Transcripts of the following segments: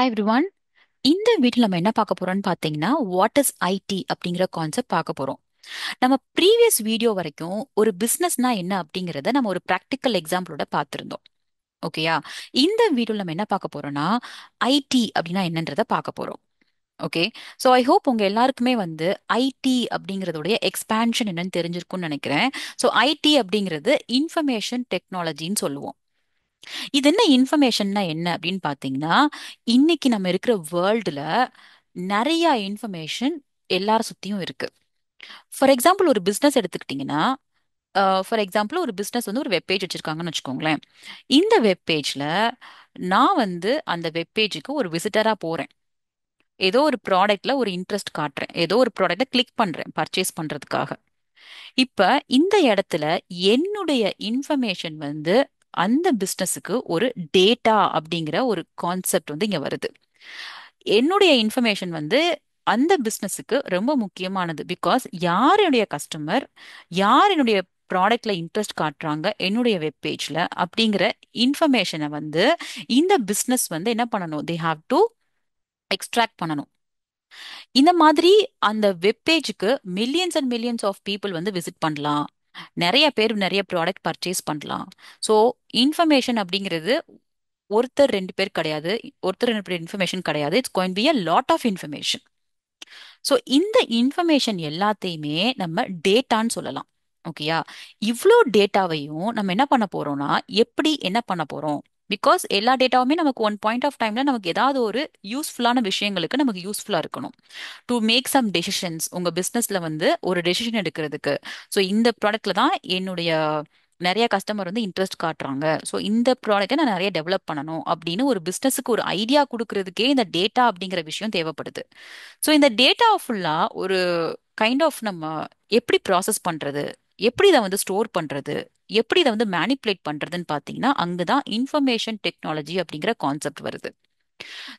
Hi everyone. இந்த வீடியோல நம்ம என்ன பார்க்க போறோம்னு பார்த்தீங்கன்னா வாட் இஸ் ஐடி அப்படிங்கிற கான்செப்ட் பார்க்க போறோம். நம்ம ப்ரீவியஸ் வீடியோ வரைக்கும் ஒரு பிசினஸ்னா என்ன அப்படிங்கறத நம்ம ஒரு ப்ராக்டிக்கல் எக்ஸாம்பிளோட பார்த்திருந்தோம். ஓகேயா? இந்த வீடியோல நம்ம என்ன பார்க்க போறோம்னா ஐடி அப்படின்னா என்னன்றத பார்க்க போறோம். ஓகே. ஸோ ஐ ஹோப் உங்க எல்லாருக்குமே ஐடி அப்படிங்கறதுடைய எக்ஸ்பான்ஷன் என்னன்னு தெரிஞ்சிருக்கும்னு நினைக்கிறேன். ஸோ ஐடி அப்படிங்கிறது இன்ஃபர்மேஷன் டெக்னாலஜின்னு சொல்லுவோம். இது என்ன இன்ஃபர்மேஷன்னா என்ன அப்படின்னு பாத்தீங்கன்னா, இன்னைக்கு நம்ம இருக்கிற வேர்ல்டுல நிறைய இன்ஃபர்மேஷன் எல்லார சுத்தியும் இருக்கு. ஃபார் எக்ஸாம்பிள் ஒரு பிசினஸ் எடுத்துக்கிட்டீங்கன்னா, ஃபார் எக்ஸாம்பிள் ஒரு பிசினஸ் ஒரு வெப் பேஜ் வச்சிருக்காங்கன்னு வச்சுக்கோங்களேன். இந்த வெப் பேஜ்ல நான் அந்த வெப் பேஜுக்கு ஒரு விசிட்டரா போறேன். ஏதோ ஒரு ப்ராடக்ட்ல ஒரு இன்ட்ரெஸ்ட் காட்டுறேன், ஏதோ ஒரு ப்ராடக்ட்டை கிளிக் பண்றேன் பர்ச்சேஸ் பண்றதுக்காக. இப்ப இந்த இடத்துல என்னுடைய இன்ஃபர்மேஷன் அந்த பிசினஸுக்கு ஒரு டேட்டா அப்படிங்கிற ஒரு கான்செப்ட் இங்க வருது. என்னுடைய இன்ஃபர்மேஷன் அந்த பிசினஸுக்கு ரொம்ப முக்கியமானது. பிகாஸ் யார் என்னுடைய கஸ்டமர், யார் என்னுடைய ப்ராடக்ட்ல இன்ட்ரெஸ்ட் காட்டுறாங்க என்னுடைய வெப் பேஜ்ல அப்படிங்கிற இன்ஃபர்மேஷனை இந்த பிசினஸ் என்ன பண்ணணும், தே ஹாவ் டு எக்ஸ்ட்ராக்ட் பண்ணணும். இந்த மாதிரி அந்த வெப் பேஜுக்கு millions and millions of people visit பண்ணலாம். நிறைய பேர் நிறைய ப்ராடக்ட் பர்ச்சேஸ் பண்ணலாம். ஸோ இன்ஃபர்மேஷன் அப்படிங்கிறது ஒருத்தர் ரெண்டு பேர் கிடையாது, ஒருத்தர் ரெண்டு பேர் இன்ஃபர்மேஷன் கிடையாது. It's going be a lot of information. So இந்த இன்ஃபர்மேஷன் எல்லாத்தையுமே நம்ம டேட்டான்னு சொல்லலாம். ஓகேயா? இவ்வளோ டேட்டாவையும் நம்ம என்ன பண்ண போறோம்னா, எப்படி என்ன பண்ண போறோம்? பிகாஸ் எல்லா டேட்டாவுமே நமக்கு ஒன் பாயிண்ட் ஆஃப் டைம்ல நமக்கு ஏதாவது ஒரு யூஸ்ஃபுல்லான விஷயங்களுக்கு நமக்கு யூஸ்ஃபுல்லா இருக்கணும். டு மேக் சம் டெசிஷன்ஸ், உங்க பிசினஸ்ல ஒரு டெசிஷன் எடுக்கிறதுக்கு. ஸோ இந்த ப்ராடக்ட்ல தான் என்னுடைய நிறைய கஸ்டமர் இன்ட்ரெஸ்ட் காட்டுறாங்க, ஸோ இந்த ப்ராடக்ட்டை நான் நிறைய டெவலப் பண்ணணும் அப்படின்னு ஒரு பிசினஸுக்கு ஒரு ஐடியா கொடுக்கறதுக்கே இந்த டேட்டா அப்படிங்கிற விஷயம் தேவைப்படுது. ஸோ இந்த டேட்டா ஃபுல்லா ஒரு கைண்ட் ஆஃப் நம்ம எப்படி ப்ராசஸ் பண்றது, எப்படி இதை ஸ்டோர் பண்றது, எப்படி இதை மேனிப்புலேட் பண்றதுன்னு பார்த்தீங்கன்னா அங்கதான் இன்ஃபர்மேஷன் டெக்னாலஜி அப்படிங்கிற கான்செப்ட் வருது.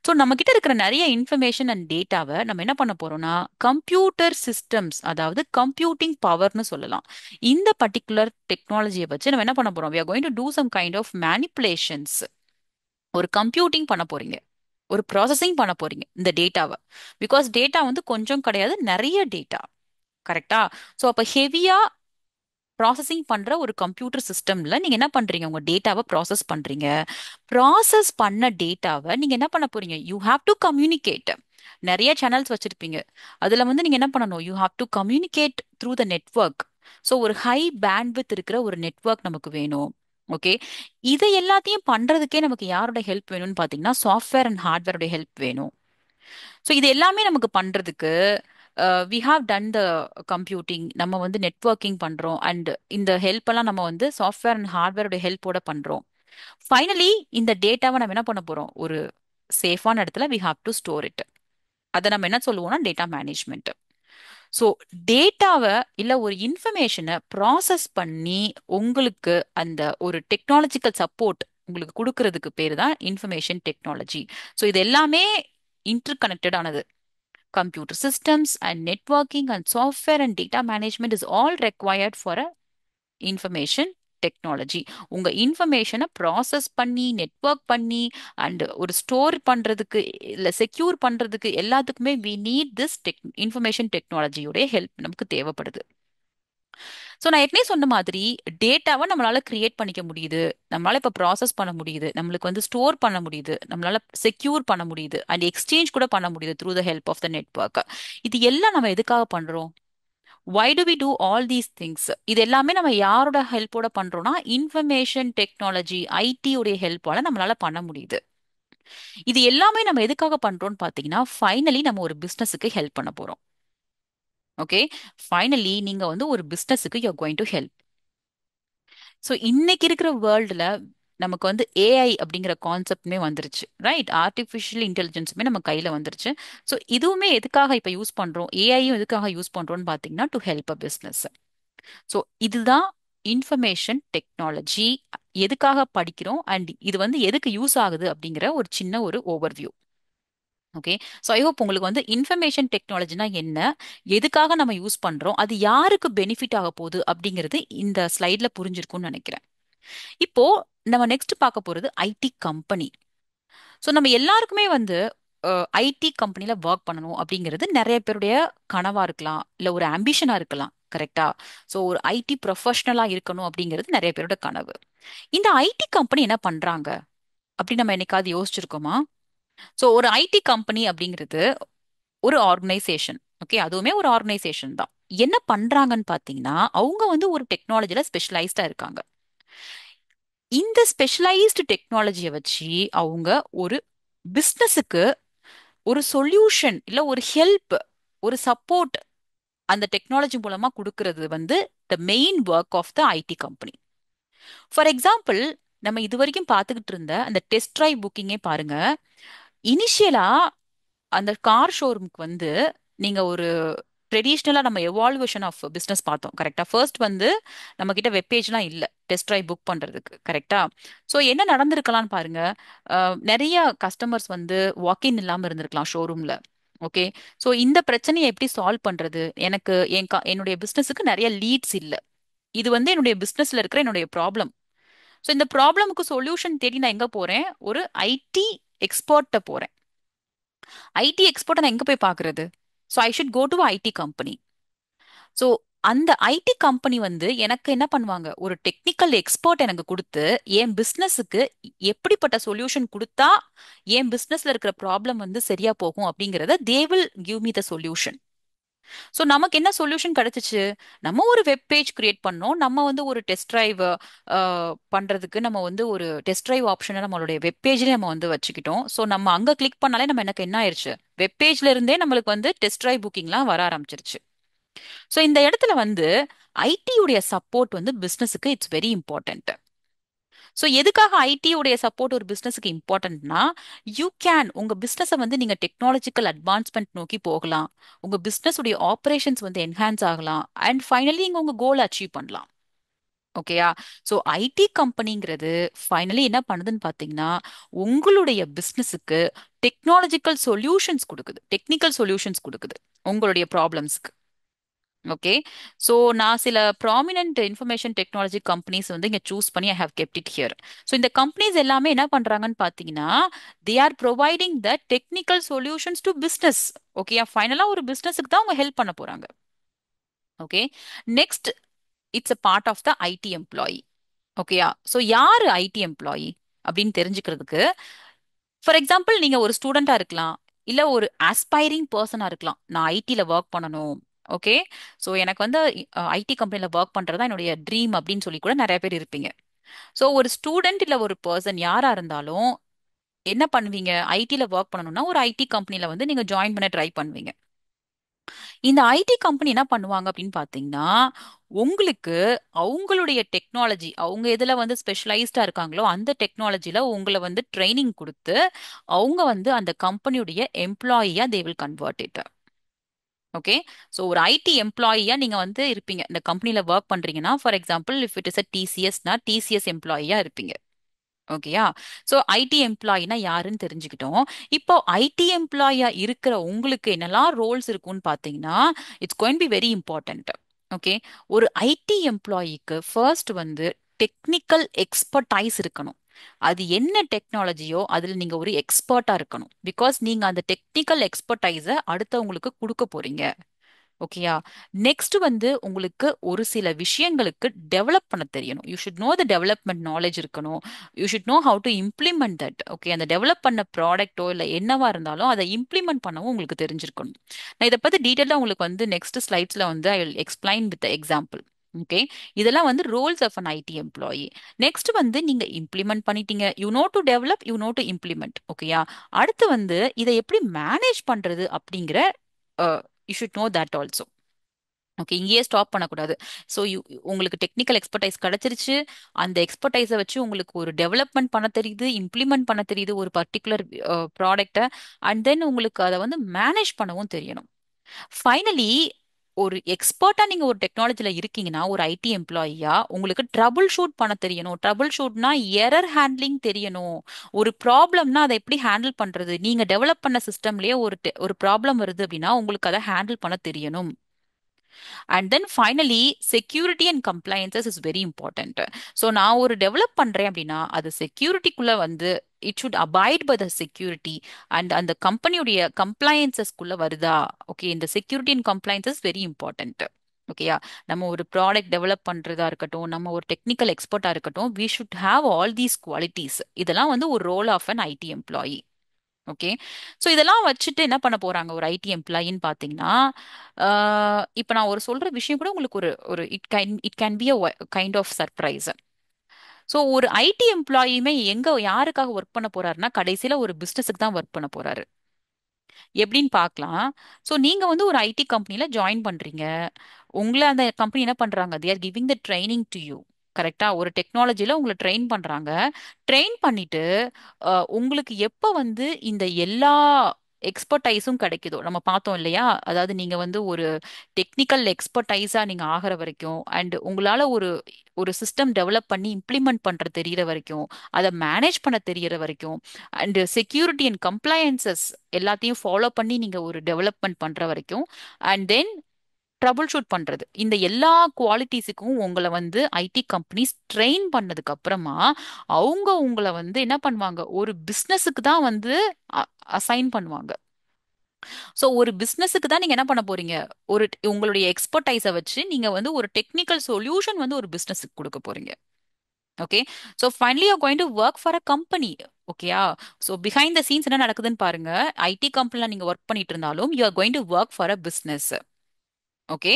ஸோ நம்ம கிட்ட இருக்கிற நிறைய இன்ஃபர்மேஷன் அண்ட் டேட்டாவை நம்ம என்ன பண்ண போறோம்னா கம்ப்யூட்டர் சிஸ்டம்ஸ், அதாவது கம்ப்யூட்டிங் பவர்னு சொல்லலாம். இந்த பர்டிகுலர் டெக்னாலஜியை வச்சு நம்ம என்ன பண்ண போறோம், we are going to do some kind of manipulations. ஒரு கம்ப்யூட்டிங் பண்ண போறீங்க, ஒரு ப்ராசஸிங் பண்ண போறீங்க இந்த டேட்டாவை. பிகாஸ் டேட்டா கொஞ்சம் கிடையாது, நிறைய டேட்டா. கரெக்டா? ஸோ அப்ப ஹெவியா ப்ராசஸிங் பண்ற ஒரு கம்ப்யூட்டர் சிஸ்டம்ல நீங்க என்ன பண்றீங்க, உங்க டேட்டாவை ப்ராசஸ் பண்றீங்க. ப்ராசஸ் பண்ண டேட்டாவை நீங்க என்ன பண்ண போறீங்க, யூ ஹாவ் டு கம்யூனிகேட். நிறைய சேனல்ஸ் வச்சிருப்பீங்க, அதுல நீங்க என்ன பண்ணணும், you have to communicate through the network. So ஒரு ஹை பேண்ட்வித் இருக்கிற ஒரு நெட்வொர்க் நமக்கு வேணும். ஓகே. இதை எல்லாத்தையும் பண்றதுக்கே நமக்கு யாரோட ஹெல்ப் வேணும்னு பாத்தீங்கன்னா சாஃப்ட்வேர் அண்ட் ஹார்ட்வேரோட ஹெல்ப் வேணும். ஸோ இது எல்லாமே நமக்கு பண்றதுக்கு we have done the computing, நம்ம நெட்வொர்க்கிங் பண்றோம் அண்ட் இந்த ஹெல்ப் எல்லாம் நம்ம சாஃப்ட்வேர் அண்ட் ஹார்ட்வேரோட ஹெல்ப்போட பண்றோம். ஃபைனலி இந்த டேட்டாவை நம்ம என்ன பண்ண போறோம், ஒரு சேஃபான இடத்துல we have to store it. அதை நம்ம என்ன சொல்லுவோம்னா டேட்டா மேனேஜ்மெண்ட். ஸோ டேட்டாவை இல்ல ஒரு இன்ஃபர்மேஷனை ப்ராசஸ் பண்ணி உங்களுக்கு அந்த ஒரு டெக்னாலஜிக்கல் சப்போர்ட் உங்களுக்கு கொடுக்கறதுக்கு பேரு தான் இன்ஃபர்மேஷன் டெக்னாலஜி. ஸோ இது எல்லாமே இன்டர் கனெக்டட் ஆனது. Computer systems and networking and software and data management is all required for a information technology. உங்க இன்ஃபர்மேஷனை ப்ராசஸ் பண்ணி நெட்வொர்க் பண்ணி அண்ட் ஒரு ஸ்டோர் பண்றதுக்கு இல்ல செக்யூர் பண்றதுக்கு எல்லாத்துக்குமே we need this இன்ஃபர்மேஷன் டெக்னாலஜியோட ஹெல்ப் நமக்கு தேவைப்படுது. ஸோ நான் ஏற்கனவே சொன்ன மாதிரி டேட்டாவை நம்மளால கிரியேட் பண்ணிக்க முடியுது, நம்மளால இப்ப ப்ராசஸ் பண்ண முடியுது, நம்மளுக்கு ஸ்டோர் பண்ண முடியுது, நம்மளால செக்யூர் பண்ண முடியுது அண்ட் எக்ஸ்சேஞ்ச் கூட பண்ண முடியுது through the help of the network. இது எல்லாம் நம்ம எதுக்காக பண்றோம்? Why do we do all these things? இது எல்லாமே நம்ம யாரோட ஹெல்ப்போட பண்றோம்னா இன்ஃபர்மேஷன் டெக்னாலஜி ஐடி உடைய ஹெல்ப்பால நம்மளால பண்ண முடியுது. இது எல்லாமே நம்ம எதுக்காக பண்றோம்னு பாத்தீங்கன்னா ஃபைனலி நம்ம ஒரு பிசினஸுக்கு ஹெல்ப் பண்ண போறோம். ஓகே. ஃபைனலி நீங்க ஒரு பிசினஸுக்கு you are going to help. So இன்னைக்கு இருக்கிற வேர்ல்டுல நமக்கு ஏஐ அப்படிங்கிற கான்செப்ட்மே வந்துருச்சு, ரைட்? ஆர்டிஃபிஷியல் இன்டெலிஜென்ஸுமே நம்ம கையில வந்துருச்சு. ஸோ இதுவுமே எதுக்காக இப்ப யூஸ் பண்றோம், ஏஐயும் எதுக்காக யூஸ் பண்றோம்னு பாத்தீங்கன்னா to help a business. So இதுதான் இன்ஃபர்மேஷன் டெக்னாலஜி. எதுக்காக படிக்கிறோம் அண்ட் இது எதுக்கு யூஸ் ஆகுது அப்படிங்கிற ஒரு சின்ன ஒரு overview. Okay. So I hope உங்களுக்கு இன்ஃபர்மேஷன் டெக்னாலஜினா என்ன, எதுக்காக நம்ம யூஸ் பண்றோம், அது யாருக்கு பெனிஃபிட் ஆக போகுது அப்படிங்கிறது இந்த ஸ்லைட்ல புரிஞ்சிருக்கும்னு நினைக்கிறேன். இப்போ நம்ம நெக்ஸ்ட் பார்க்க போறது ஐடி கம்பெனி. ஸோ நம்ம எல்லாருக்குமே ஐடி கம்பெனில ஒர்க் பண்ணணும் அப்படிங்கிறது நிறைய பேருடைய கனவா இருக்கலாம், இல்ல ஒரு ஆம்பிஷனா இருக்கலாம். கரெக்டா? சோ ஒரு ஐடி ப்ரொஃபஷனலா இருக்கணும் அப்படிங்கிறது நிறைய பேரோட கனவு. இந்த ஐடி கம்பெனி என்ன பண்றாங்க அப்படின்னு நம்ம என்னைக்காவது யோசிச்சிருக்கோமா? சோ ஒரு ஐடி கம்பெனி அப்படிங்கிறது ஒரு ஆர்கனைசேஷன். ஓகே, அதுவுமே ஒரு ஆர்கனைசேஷன் தான். என்ன பண்றாங்கன்னு பாத்தீங்கன்னா, அவங்க வந்து ஒரு டெக்னாலஜில ஸ்பெஷலைஸ்டா இருக்காங்க. இந்த ஸ்பெஷலைஸ்டு டெக்னாலஜியை வச்சு அவங்க ஒரு பிசினஸுக்கு ஒரு சொல்யூஷன் இல்ல ஒரு ஹெல்ப், ஒரு சப்போர்ட் அந்த டெக்னாலஜி மூலமா கொடுக்கிறது வந்து the main work of the IT company. For example, நம்ம இது வரைக்கும் பார்த்துக்கிட்டு இருந்த அந்த டெஸ்ட் டிரைவ் புக்கிங்கே பாருங்க. இனிஷியலா அந்த கார் ஷோரூமுக்கு வந்து நீங்க ஒரு ட்ரெடிஷ்னலா நம்ம எவால்வேஷன் ஆஃப் பிசினஸ் பார்த்தோம். கரெக்டா? ஃபர்ஸ்ட் வந்து நம்ம கிட்ட வெப்பேஜ்லாம் இல்ல டெஸ்ட் டிரைவ் புக் பண்றதுக்கு. கரெக்டா? சோ என்ன நடந்திருக்கலாம்னு பாருங்க. நிறைய கஸ்டமர்ஸ் வந்து வாக்கின் இல்லாம இருந்திருக்கலாம் ஷோரூம்ல. ஓகே. சோ இந்த பிரச்சனையை எப்படி சால்வ் பண்றது? எனக்கு என்னுடைய பிசினஸுக்கு நிறைய லீட்ஸ் இல்ல. இது வந்து என்னுடைய பிசினஸ்ல இருக்கிற என்னுடைய ப்ராப்ளம். சோ இந்த ப்ராப்ளமுக்கு சொல்யூஷன் தேடி நான் எங்க போறேன்? ஒரு ஐடி எக்ஸ்பர்ட்ட போறேன். ஐடி எக்ஸ்பர்ட்டை நான் எங்க போய் பார்க்கிறது? So I should go to IT company. So அந்த ஐடி கம்பெனி வந்து எனக்கு என்ன பண்ணுவாங்க? ஒரு டெக்னிக்கல் எக்ஸ்பர்ட் எனக்கு கொடுத்து என் பிசினஸுக்கு எப்படிப்பட்ட சொல்யூஷன் கொடுத்தா என் பிசினஸ்ல இருக்கிற ப்ராப்ளம் வந்து சரியா போகும் அப்படிங்கறத they will give me the solution. So நமக்கு என்ன சொல்யூஷன் கிடைச்சிச்சு? நம்ம ஒரு வெப் பேஜ் கிரியேட் பண்ணோம். நம்ம வந்து ஒரு டெஸ்ட் டிரைவ் பண்றதுக்கு நம்ம வந்து ஒரு டெஸ்ட் டிரைவ் ஆப்ஷனை நம்மளுடைய வெப் பேஜ்லயே நம்ம வந்து வச்சுக்கிட்டோம். ஸோ நம்ம அங்க கிளிக் பண்ணாலே நம்ம எனக்கு என்ன ஆயிருச்சு? வெப் பேஜ்ல இருந்தே நம்மளுக்கு வந்து டெஸ்ட் டிரைவ் புக்கிங்லாம் வர ஆரம்பிச்சிருச்சு. ஸோ இந்த இடத்துல வந்து ஐடி உடைய சப்போர்ட் வந்து பிசினஸுக்கு இட்ஸ் வெரி இம்பார்ட்டன்ட். ஸோ எதுக்காக ஐடி உடைய சப்போர்ட் ஒரு பிசினஸுக்கு இம்பார்ட்டன்ட்னா, யூ கேன் உங்க பிசினஸை வந்து நீங்க டெக்னாலஜிக்கல் அட்வான்ஸ்மெண்ட் நோக்கி போகலாம். உங்க பிசினஸ் உடைய ஆபரேஷன்ஸ் வந்து என்ஹான்ஸ் ஆகலாம். அண்ட் ஃபைனலி நீங்க உங்க கோல் அச்சீவ் பண்ணலாம். ஓகேயா? சோ ஐடி கம்பெனிங்கிறது ஃபைனலி என்ன பண்ணுதுன்னு பாத்தீங்கன்னா, உங்களுடைய பிசினஸுக்கு டெக்னாலஜிக்கல் சொல்யூஷன்ஸ் கொடுக்குது, டெக்னிக்கல் சொல்யூஷன்ஸ் கொடுக்குது உங்களுடைய ப்ராப்ளம்ஸ்க்கு. ஓகே. சோ நான் சில ப்ராமினன்ட் இன்ஃபர்மேஷன் டெக்னாலஜி கம்பெனிஸ் வந்து இங்க சூஸ் பண்ணி I have kept it here. So இந்த கம்பெனிஸ் எல்லாமே என்ன பண்றாங்கன்னு பாத்தீங்கன்னா, they are providing the technical solutions to business. ஓகேயா? ஃபைனலா ஒரு பிசினஸுக்கு தான் அவங்க ஹெல்ப் பண்ண போறாங்க. Okay. Next, it's a part of the IT employee. ஓகேயா? சோ யாரு ஐடி எம்ப்ளாயி அப்படின்னு தெரிஞ்சுக்கிறதுக்கு, ஃபார் எக்ஸாம்பிள் நீங்க ஒரு ஸ்டூடெண்டா இருக்கலாம், இல்ல ஒரு ஆஸ்பைரிங் பர்சனா இருக்கலாம். நான் ஐடில ஒர்க் பண்ணணும். ஓகே. சோ எனக்கு வந்து ஐடி கம்பெனில ஒர்க் பண்றதா என்னுடைய ட்ரீம் அப்படின்னு சொல்லி கூட நிறைய பேர் இருப்பீங்க. சோ ஒரு ஸ்டூடெண்ட் இல்ல ஒரு பர்சன் யாரா இருந்தாலும் என்ன பண்ணுவீங்க? ஐடில ஒர்க் பண்ணணும்னா ஒரு ஐடி கம்பெனில வந்து நீங்க ஜாயின் பண்ண ட்ரை பண்ணுவீங்க. இந்த ஐடி கம்பெனி என்ன பண்ணுவாங்க அப்படின்னு பாத்தீங்கன்னா, உங்களுக்கு அவங்களுடைய டெக்னாலஜி, அவங்க எதுல வந்து ஸ்பெஷலைஸ்டா இருக்காங்களோ அந்த டெக்னாலஜில உங்களை வந்து ட்ரைனிங் கொடுத்து அவங்க வந்து அந்த கம்பெனியுடைய எம்ப்ளாயியா they will convert it. Okay. So ஒரு ஐடி எம்ப்ளாயியா நீங்க வந்து இருப்பீங்க. இந்த கம்பெனில ஒர்க் பண்றீங்கன்னா, for example if it is a டிசிஎஸ்னா டிசிஎஸ் எம்ப்ளாயியா இருப்பீங்க. ஓகேயா? சோ ஐடி எம்ப்ளாயினா யாருன்னு தெரிஞ்சுக்கிட்டோம். இப்போ ஐடி எம்ப்ளாயியா இருக்கிற உங்களுக்கு என்னெல்லாம் ரோல்ஸ் இருக்கும்னு பாத்தீங்கன்னா, it's going be very important. Okay. ஒரு ஐடி எம்ப்ளாயிக்கு ஃபர்ஸ்ட் வந்து டெக்னிக்கல் எக்ஸ்பர்டைஸ் இருக்கணும். அது என்ன டெக்னாலஜியோ அதுல நீங்க ஒரு எக்ஸ்பர்ட்டா இருக்கணும். பிகாஸ் நீங்க அந்த டெக்னிக்கல் எக்ஸ்பர்டைஸ அடுத்தவங்களுக்கு கொடுக்க போறீங்க. ஓகேயா? நெக்ஸ்ட் வந்து உங்களுக்கு ஒரு சில விஷயங்களுக்கு டெவலப் பண்ண தெரியணும். You should know the development knowledge இருக்கணும். You should know how to implement that. Okay. அந்த டெவலப் பண்ண ப்ராடக்ட்டோ இல்ல என்னவா இருந்தாலும் அதை இம்ப்ளிமெண்ட் பண்ணவும் உங்களுக்கு தெரிஞ்சிருக்கணும். நான் இதை பத்தி டீட்டெயிலா உங்களுக்கு வந்து நெக்ஸ்ட் ஸ்லைட்ஸ்ல வந்து I will explain with example. Okay. இதெல்லாம் வந்து roles of an IT employee. Next வந்து நீங்க இம்ப்ளிமெண்ட் பண்ணிட்டீங்க. You know to develop, you know to implement. ஓகேயா? அடுத்து வந்து இதை எப்படி மேனேஜ் பண்றது அப்படிங்கிற you should know that also. Okay. இங்கேயே ஸ்டாப் பண்ணக்கூடாது. ஸோ உங்களுக்கு டெக்னிக்கல் எக்ஸ்பர்டைஸ் கிடைச்சிருச்சு. அந்த எக்ஸ்பர்டைஸை வச்சு உங்களுக்கு ஒரு டெவலப்மெண்ட் பண்ண தெரியுது, இம்ப்ளிமெண்ட் பண்ண தெரியுது ஒரு பர்டிகுலர் ப்ராடக்ட்டை. அண்ட் தென் உங்களுக்கு அதை வந்து மேனேஜ் பண்ணவும் தெரியணும். ஃபைனலி ஒரு எக்ஸ்பர்ட்டா நீங்க ஒரு டெக்னாலஜில இருக்கீங்கன்னா, ஒரு ஐடி எம்ப்ளாயியா உங்களுக்கு ட்ரபிள் ஷூட் பண்ண தெரியணும். ட்ரபிள் ஷூட்னா எரர் ஹேண்ட்லிங் தெரியணும். ஒரு ப்ராப்ளம்னா அதை எப்படி ஹேண்டில் பண்றது? நீங்க டெவலப் பண்ண சிஸ்டம்லயே ஒரு ப்ராப்ளம் வருது அப்படின்னா உங்களுக்கு அதை ஹேண்டில் பண்ண தெரியணும். And then finally security and compliances is very important. So நான் ஒரு டெவலப் பண்றேன் அப்படின்னா அது செக்யூரிட்டிக்குள்ள வந்து it should abide by the security and அந்த கம்பெனியுடைய கம்ப்ளையன்சஸ்குள்ள வருதா. ஓகே, இந்த security and compliance very important. ஓகேயா, நம்ம ஒரு ப்ராடக்ட் டெவலப் பண்றதா இருக்கட்டும், நம்ம ஒரு டெக்னிக்கல் எக்ஸ்பர்ட்டா இருக்கட்டும், we should have all these qualities. இதெல்லாம் வந்து ஒரு role of an IT employee. Okay, so இதெல்லாம் வச்சுட்டு என்ன பண்ண போறாங்க ஒரு ஐடி எம்ப்ளாயின்னு பாத்தீங்கன்னா, இப்போ நான் ஒரு சொல்ற விஷயம் கூட உங்களுக்கு ஒரு ஒரு it can be a kind of surprise. So ஒரு ஐடி எம்ப்ளாயுமே எங்க யாருக்காக ஒர்க் பண்ண போறாருன்னா கடைசியில ஒரு பிசினஸுக்கு தான் ஒர்க் பண்ண போறாரு. எப்படின்னு பார்க்கலாம். ஸோ நீங்க வந்து ஒரு ஐடி கம்பெனில ஜாயின் பண்றீங்க. உங்களை அந்த கம்பெனி என்ன பண்றாங்க, they are giving the training to you. கரெக்டா, ஒரு டெக்னாலஜில உங்களை ட்ரெயின் பண்றாங்க. ட்ரெயின் பண்ணிட்டு உங்களுக்கு எப்ப வந்து இந்த எல்லா எக்ஸ்பர்டைஸும் கிடைக்குதோ, நம்ம பார்த்தோம் இல்லையா, அதாவது நீங்க வந்து ஒரு டெக்னிக்கல் எக்ஸ்பர்டைஸா நீங்க ஆகிற வரைக்கும் அண்ட் உங்களால ஒரு ஒரு சிஸ்டம் டெவலப் பண்ணி இம்ப்ளிமெண்ட் பண்ற தெரியற வரைக்கும், அதை மேனேஜ் பண்ண தெரியற வரைக்கும் அண்ட் செக்யூரிட்டி அண்ட் கம்ப்ளையன்சஸ் எல்லாத்தையும் ஃபாலோ பண்ணி நீங்க ஒரு டெவலப்மெண்ட் பண்ற வரைக்கும் அண்ட் தென் ட்ரபுள் ஷூட் பண்றது, இந்த எல்லா குவாலிட்டிஸுக்கும் உங்களை வந்து ஐடி கம்பெனிஸ் ட்ரெயின் பண்ணதுக்கு அப்புறமா அவங்க உங்களை வந்து என்ன பண்ணுவாங்க, ஒரு பிசினஸுக்கு தான் வந்து அசைன் பண்ணுவாங்க. ஸோ ஒரு பிசினஸுக்கு தான் நீங்க என்ன பண்ண போறீங்க, ஒரு உங்களுடைய எக்ஸ்பர்டைஸை வச்சு நீங்க வந்து ஒரு டெக்னிக்கல் சொல்யூஷன் வந்து ஒரு பிசினஸுக்கு கொடுக்க போறீங்க. Okay, so finally you going to work for a company. ஓகேயா, ஸோ பிஹைண்ட் த சீன்ஸ் என்ன நடக்குதுன்னு பாருங்க. ஐடி கம்பெனில நீங்க ஒர்க் பண்ணிட்டு இருந்தாலும் you are going to work for a business. Okay,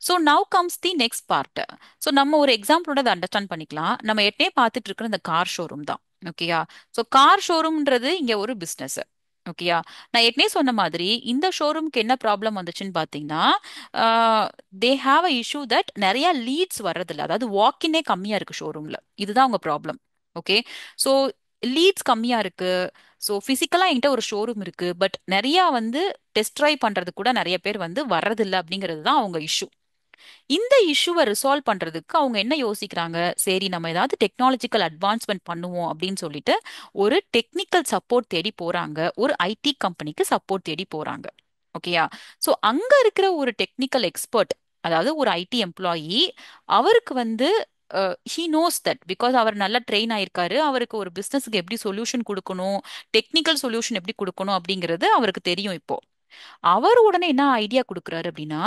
so now comes the next part. So நம்ம ஒரு எக்ஸாம்பிளோட அதை அண்டர்ஸ்டாண்ட் பண்ணிக்கலாம். நம்ம ஏற்கனவே பார்த்துட்டு இருக்கிற இந்த கார் ஷோரூம் தான். ஓகேயா, ஸோ கார் ஷோரூம்ன்றது இங்க ஒரு பிசினஸ். ஓகேயா, நான் ஏற்கனவே சொன்ன மாதிரி இந்த ஷோரூம்க்கு என்ன ப்ராப்ளம் வந்துச்சுன்னு பார்த்தீங்கன்னா, they have a issue that நிறைய லீட்ஸ் வர்றதில்ல, அதாவது வாக்கினே கம்மியா இருக்கு ஷோரூம்ல. இதுதான் உங்க ப்ராப்ளம். ஓகே, ஸோ லீட்ஸ் கம்மியா இருக்கு. ஸோ பிசிக்கலா என்கிட்ட ஒரு ஷோரூம் இருக்கு, பட் நிறைய வந்து டெஸ்ட் ட்ரைவ் பண்றது கூட நிறைய பேர் வந்து வர்றதில்ல அப்படிங்கிறது தான் அவங்க இஷ்யூ. இந்த இஷ்யூவை ரிசால்வ் பண்றதுக்கு அவங்க என்ன யோசிக்கிறாங்க, சரி நம்ம ஏதாவது டெக்னாலஜிக்கல் அட்வான்ஸ்மெண்ட் பண்ணுவோம் அப்படின்னு சொல்லிட்டு ஒரு டெக்னிக்கல் சப்போர்ட் தேடி போறாங்க, ஒரு ஐடி கம்பெனிக்கு சப்போர்ட் தேடி போறாங்க. ஓகேயா, ஸோ அங்க இருக்கிற ஒரு டெக்னிக்கல் எக்ஸ்பர்ட், அதாவது ஒரு ஐடி எம்ப்ளாயி, அவருக்கு வந்து ஹீ நோஸ் தட் பிகாஸ் அவர் நல்லா ட்ரெயின் ஆயிருக்காரு, அவருக்கு ஒரு பிசினஸ்க்கு எப்படி சொல்யூஷன் கொடுக்கணும், டெக்னிக்கல் சொல்யூஷன் எப்படி கொடுக்கணும் அப்படிங்கிறது அவருக்கு தெரியும் இப்போ. அவர் உடனே என்ன ஐடியா கொடுக்குறாரு அப்படின்னா,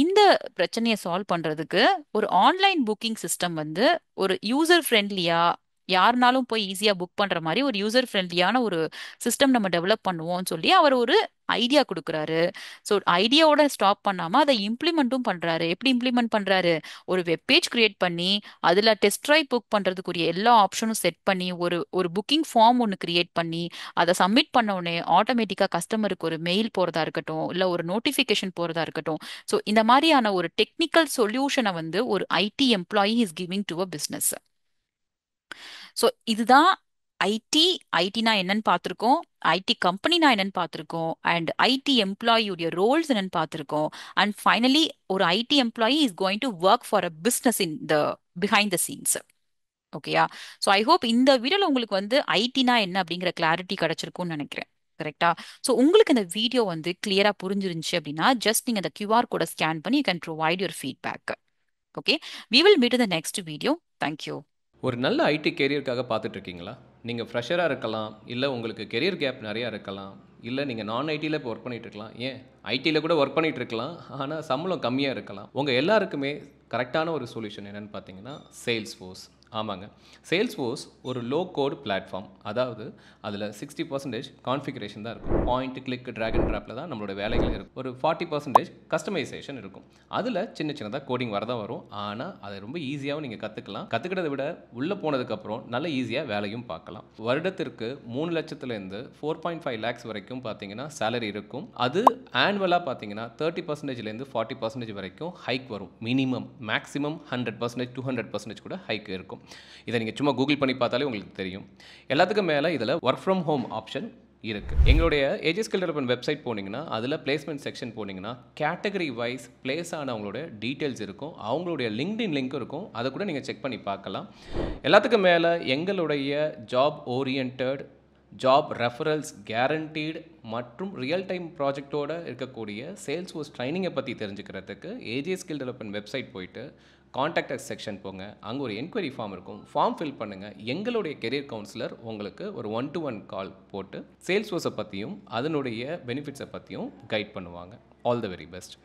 இந்த பிரச்சனையை சால்வ் பண்றதுக்கு ஒரு ஆன்லைன் புக்கிங் சிஸ்டம் வந்து ஒரு யூசர் ஃப்ரெண்ட்லியா, யாருனாலும் போய் ஈஸியா புக் பண்ற மாதிரி ஒரு யூசர் ஃப்ரெண்ட்லியான ஒரு சிஸ்டம் நம்ம டெவலப் பண்ணுவோம்னு சொல்லி அவர் ஒரு ஐடியா கொடுக்குறாரு. ஸோ ஐடியாவோட ஸ்டாப் பண்ணாம அதை இம்ப்ளிமெண்ட்டும் பண்றாரு. எப்படி இம்ப்ளிமெண்ட் பண்றாரு, ஒரு வெப்பேஜ் கிரியேட் பண்ணி அதுல டெஸ்ட் ட்ரைவ் புக் பண்றதுக்குரிய எல்லா ஆப்ஷனும் செட் பண்ணி ஒரு ஒரு புக்கிங் ஃபார்ம் ஒன்று கிரியேட் பண்ணி அதை சப்மிட் பண்ண உடனே ஆட்டோமேட்டிக்கா கஸ்டமருக்கு ஒரு மெயில் போறதா இருக்கட்டும், இல்ல ஒரு நோட்டிபிகேஷன் போறதா இருக்கட்டும். ஸோ இந்த மாதிரியான ஒரு டெக்னிக்கல் சொல்யூஷனை வந்து ஒரு IT employee is giving to a business. So இதுதான் ஐடி. ஐடினா என்னன்னு பார்த்துருக்கோம், ஐடி கம்பெனினா என்னன்னு பார்த்துருக்கோம், அண்ட் ஐடி எம்ப்ளாயியுடைய ரோல்ஸ் என்னன்னு பார்த்துருக்கோம். அண்ட் ஃபைனலி ஒரு IT employee is going to work for a business in the behind the scenes. ஓகேயா, ஸோ ஐ ஹோப் இந்த வீடியோல உங்களுக்கு வந்து ஐடினா என்ன அப்படிங்கிற கிளாரிட்டி கிடைச்சிருக்கும்னு நினைக்கிறேன். கரெக்டா, ஸோ உங்களுக்கு இந்த வீடியோ வந்து கிளியரா புரிஞ்சிருந்துச்சு அப்படின்னா ஜஸ்ட் நீங்க அந்த கியூஆர் கோடை ஸ்கேன் பண்ணி you can provide your feedback. Okay, we will meet the next video. Thank you. ஒரு நல்ல ஐடி கெரியருக்காக பார்த்துட்டு இருக்கீங்களா? நீங்கள் ஃப்ரெஷராக இருக்கலாம், இல்லை உங்களுக்கு கெரியர் கேப் நிறையா இருக்கலாம், இல்லை நீங்கள் நான் ஐடியில் இப்போ ஒர்க் பண்ணிட்டு இருக்கலாம், ஏன் ஐடியில் கூட ஒர்க் பண்ணிட்டு இருக்கலாம், ஆனால் சம்பளம் கம்மியாக இருக்கலாம். உங்கள் எல்லாருக்குமே கரெக்டான ஒரு சொல்யூஷன் என்னென்னு பார்த்தீங்கன்னா சேல்ஸ்ஃபோர்ஸ். ஆமாங்க, சேல்ஸ்ஃபோர்ஸ் ஒரு லோ கோட் பிளாட்ஃபார்ம். அதாவது அதில் 60% கான்ஃபிகரேஷன் தான் இருக்கும். பாயிண்ட், கிளிக், ட்ராக் அண்ட் ட்ராப்பில் தான் நம்மளோட வேலைகள் இருக்கும். ஒரு 40% கஸ்டமைசேஷன் இருக்கும். அதில் சின்ன சின்னதாக கோடிங் வரதான் வரும். ஆனால் அதை ரொம்ப ஈஸியாகவும் நீங்கள் கற்றுக்கலாம். கற்றுக்கிறத விட உள்ளே போனதுக்கப்புறம் நல்ல ஈஸியாக வேலையும் பார்க்கலாம். வருடத்திற்கு 3 லட்சத்துலேருந்து 4.5 லேக்ஸ் வரைக்கும் பார்த்தீங்கன்னா சேலரி இருக்கும். அது ஆனுவலாக பார்த்தீங்கன்னா 30%லேருந்து 40% வரைக்கும் ஹைக் வரும். மினிமம், மேக்ஸிமம் 100%, 200% கூட ஹைக் இருக்கும். இதை நீங்கள் சும்மா கூகுள் பண்ணி பார்த்தாலே உங்களுக்கு தெரியும். எல்லாத்துக்கும் மேலே இதில் ஒர்க் ஃப்ரம் ஹோம் ஆப்ஷன் இருக்குது. எங்களுடைய ஏஜ் ஸ்கில் டெவலப்மெண்ட் வெப்சைட் போனீங்கன்னா அதில் பிளேஸ்மெண்ட் செக்ஷன் போனீங்கன்னா கேட்டகரி வைஸ் பிளேஸ் ஆனவங்களோட டீட்டெயில்ஸ் இருக்கும், அவங்களுடைய லிங்க்டின் லிங்க் இருக்கும். அதை கூட நீங்கள் செக் பண்ணி பார்க்கலாம். எல்லாத்துக்கும் மேலே எங்களுடைய job orient job referrals guaranteed மற்றும் ரியல் டைம் ப்ராஜெக்டோட இருக்கக்கூடிய சேல்ஸ் ஃபோர்ஸ் ட்ரைனிங்கை பற்றி தெரிஞ்சுக்கிறதுக்கு ஏஜே ஸ்கில் டெவலப்மெண்ட் வெப்சைட் போயிட்டு காண்டாக்ட் அஸ் செக்ஷன் போங்க. அங்கே ஒரு என்கொயரி ஃபார்ம் இருக்கும். ஃபார்ம் ஃபில் பண்ணுங்கள். எங்களுடைய கெரியர் கவுன்சிலர் உங்களுக்கு ஒரு 1-to-1 கால் போட்டு சேல்ஸ் ஃபோர்ஸை பற்றியும் அதனுடைய பெனிஃபிட்ஸை பற்றியும் கைட் பண்ணுவாங்க. All the very best.